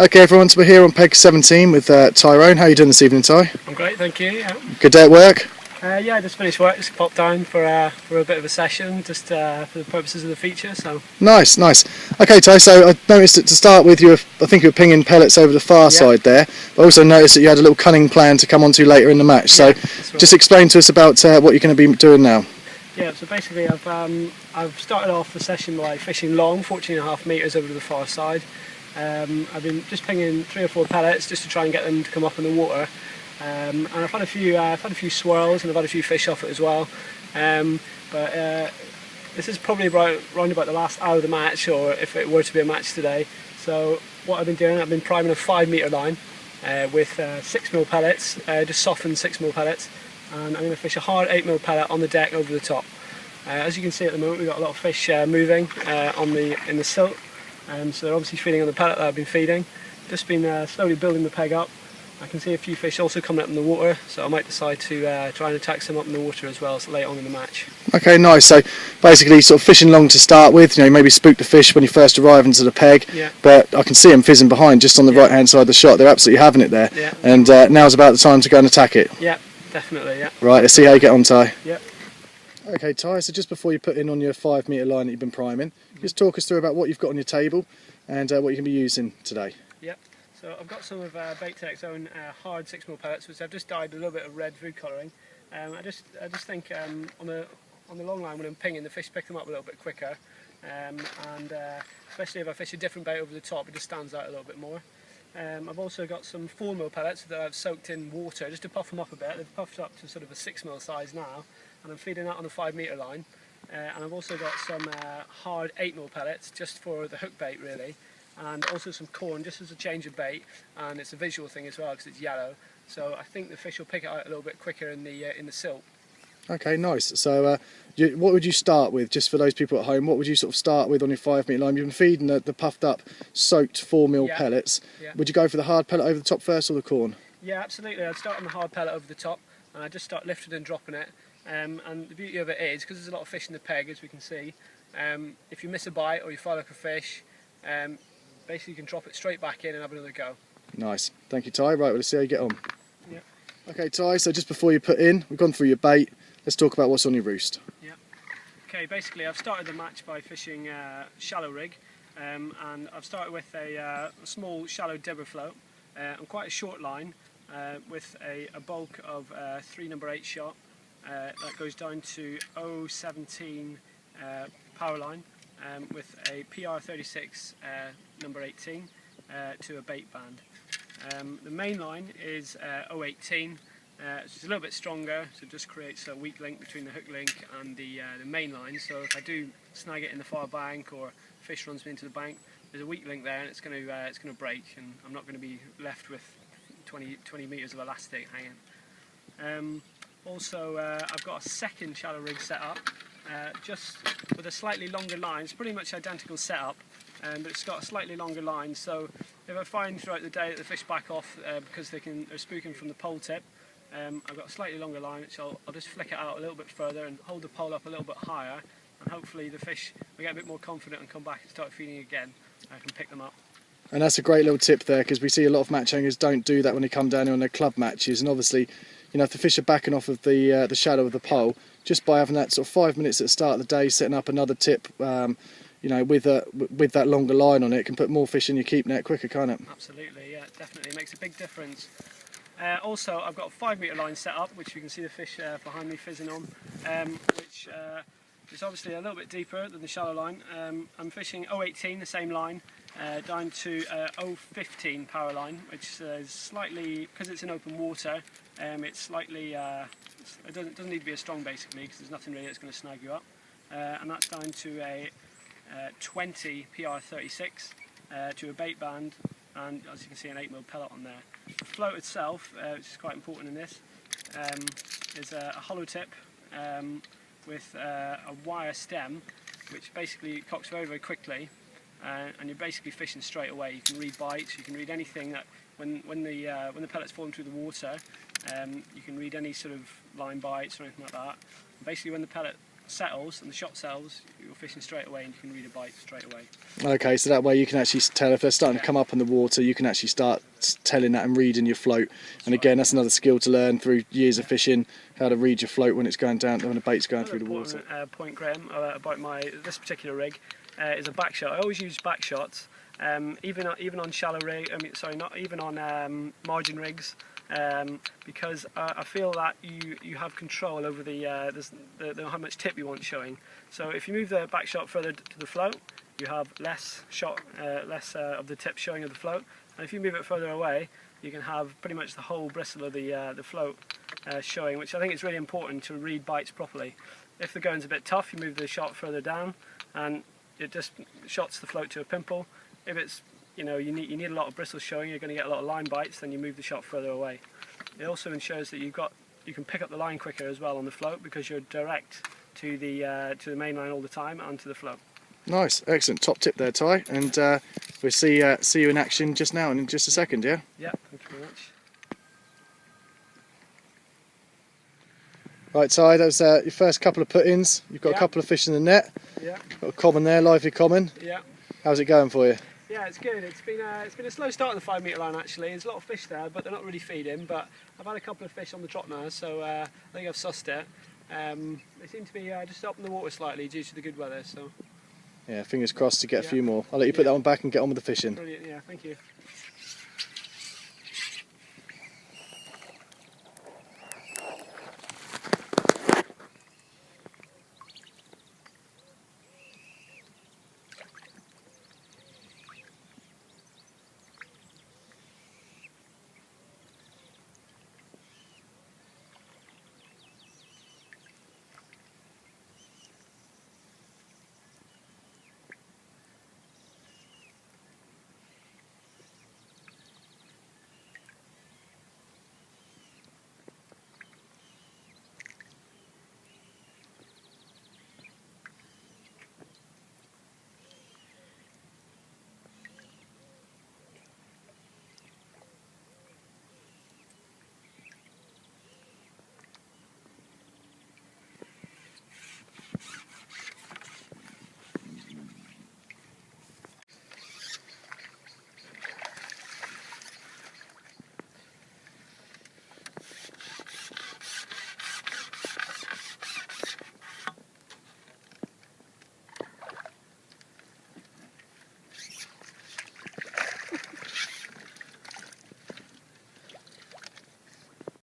Okay everyone, so we're here on peg 17 with Tyrone. How are you doing this evening, Ty? I'm great, thank you. Yeah, Good day at work? yeah, I just finished work, just popped down for a bit of a session, just for the purposes of the feature. So Nice. Okay Ty, so I noticed that to start with I think you were pinging pellets over the far side there, but I also noticed that you had a little cunning plan to come onto later in the match, so just explain to us about what you're going to be doing now. Yeah, so basically I've started off the session by fishing long, 14.5 metres over to the far side. I've been just pinging 3 or 4 pellets just to try and get them to come up in the water, and I've had a few swirls and I've had a few fish off it as well. But this is probably round about the last hour of the match, or if it were to be a match today. So what I've been doing, I've been priming a 5 metre line with 6mm pellets, just softened 6mm pellets, and I'm going to fish a hard 8mm pellet on the deck over the top. As you can see at the moment, we've got a lot of fish moving in the silt. So they're obviously feeding on the pellet that I've been feeding. Just been slowly building the peg up. I can see a few fish also coming up in the water, so I might decide to try and attack some up in the water as well, so later on in the match. Okay, nice. So basically sort of fishing long to start with, maybe spook the fish when you first arrive into the peg, but I can see them fizzing behind just on the right hand side of the shot. They're absolutely having it there, and now's about the time to go and attack it. Yeah, definitely, yeah. Right, let's see how you get on, Ty. Yeah. Okay Ty, so just before you put in on your 5 metre line that you've been priming, just talk us through about what you've got on your table and what you're going to be using today. Yep, so I've got some of Bait-Tech's own hard 6mm pellets, which I've just dyed a little bit of red food colouring. I just think on the long line when I'm pinging, the fish pick them up a little bit quicker, and especially if I fish a different bait over the top, it just stands out a little bit more. I've also got some 4mm pellets that I've soaked in water just to puff them up a bit. They've puffed up to sort of a 6mm size now, and I'm feeding that on a 5 metre line. And I've also got some hard 8mm pellets just for the hook bait really, and also some corn just as a change of bait, and it's a visual thing as well because it's yellow, so I think the fish will pick it out a little bit quicker in the silt. Okay, nice. So what would you start with, just for those people at home, what would you sort of start with on your 5 metre line? You've been feeding the puffed up soaked 4mm pellets. Would you go for the hard pellet over the top first or the corn? Yeah, absolutely. I'd start on the hard pellet over the top, and I'd just start lifting and dropping it. And the beauty of it is, because there's a lot of fish in the peg as we can see, if you miss a bite or you fire like a fish, basically you can drop it straight back in and have another go. Nice, thank you Ty. Right, let's see how you get on. Yeah. Okay Ty, so just before you put in, we've gone through your bait, let's talk about what's on your roost. Yeah. Okay, basically I've started the match by fishing shallow rig, and I've started with a small shallow dibber float and quite a short line with a bulk of 3 number 8 shot. That goes down to 017 power line with a PR36 number 18 to a bait band. The main line is 018, which is a little bit stronger, so it just creates a weak link between the hook link and the main line. So if I do snag it in the far bank or fish runs me into the bank, there's a weak link there and it's going to break, and I'm not going to be left with 20 metres of elastic hanging. Also, I've got a second shallow rig set up, just with a slightly longer line. It's pretty much identical setup, but it's got a slightly longer line. So if I find throughout the day that the fish back off because they're spooking from the pole tip, I've got a slightly longer line, which I'll just flick it out a little bit further and hold the pole up a little bit higher, and hopefully the fish will get a bit more confident and come back and start feeding again. I can pick them up. And that's a great little tip there, because we see a lot of match hangers don't do that when they come down here on their club matches, and obviously, if the fish are backing off of the shadow of the pole, just by having that sort of 5 minutes at the start of the day, setting up another tip, with that longer line on it, can put more fish in your keep net quicker, can't it? Absolutely, yeah, definitely. It makes a big difference. Also, I've got a 5 metre line set up, which you can see the fish behind me fizzing on, which is obviously a little bit deeper than the shallow line. I'm fishing 018, the same line, down to 015 power line, which is slightly, because it's in open water, it's slightly, it doesn't need to be as strong basically, because there's nothing really that's going to snag you up. And that's down to a 20 PR36 to a bait band, and as you can see an 8mm pellet on there. The float itself, which is quite important in this, is a hollow tip with a wire stem, which basically cocks very, very quickly, and you're basically fishing straight away. You can read bites, you can read anything that when the pellets fall through the water, you can read any sort of line bites or anything like that. And basically when the pellet settles and the shot settles, you're fishing straight away and you can read a bite straight away. Okay, so that way you can actually tell if they're starting to come up in the water, you can actually start telling that and reading your float. And again, that's another skill to learn through years of fishing, how to read your float when it's going down, when the bait's going through the water. Point, Graham, about this particular rig is a back shot. I always use back shots, even on shallow rig. Not even on margin rigs, because I feel that you have control over how much tip you want showing. So if you move the back shot further to the float, you have less of the tip showing of the float, and if you move it further away, you can have pretty much the whole bristle of the float showing, which I think is really important to read bites properly. If the going's a bit tough, you move the shot further down, and it just shots the float to a pimple. If it's you need a lot of bristles showing, you're going to get a lot of line bites, then you move the shot further away. It also ensures that you can pick up the line quicker as well on the float, because you're direct to the main line all the time and to the float. Nice, excellent, top tip there, Ty, and we'll see you in action just now and in just a second, yeah? Yeah, thank you very much. Right, Ty, that was your first couple of put-ins. You've got a couple of fish in the net. Yeah. Got a common there, lively common. Yeah. How's it going for you? Yeah, it's good. It's been a slow start on the 5 metre line actually. There's a lot of fish there, but they're not really feeding. But I've had a couple of fish on the trot now, so I think I've sussed it. They seem to be just up in the water slightly due to the good weather. So. Yeah, fingers crossed to get a few more. I'll let you put that one back and get on with the fishing. Brilliant. Yeah, thank you.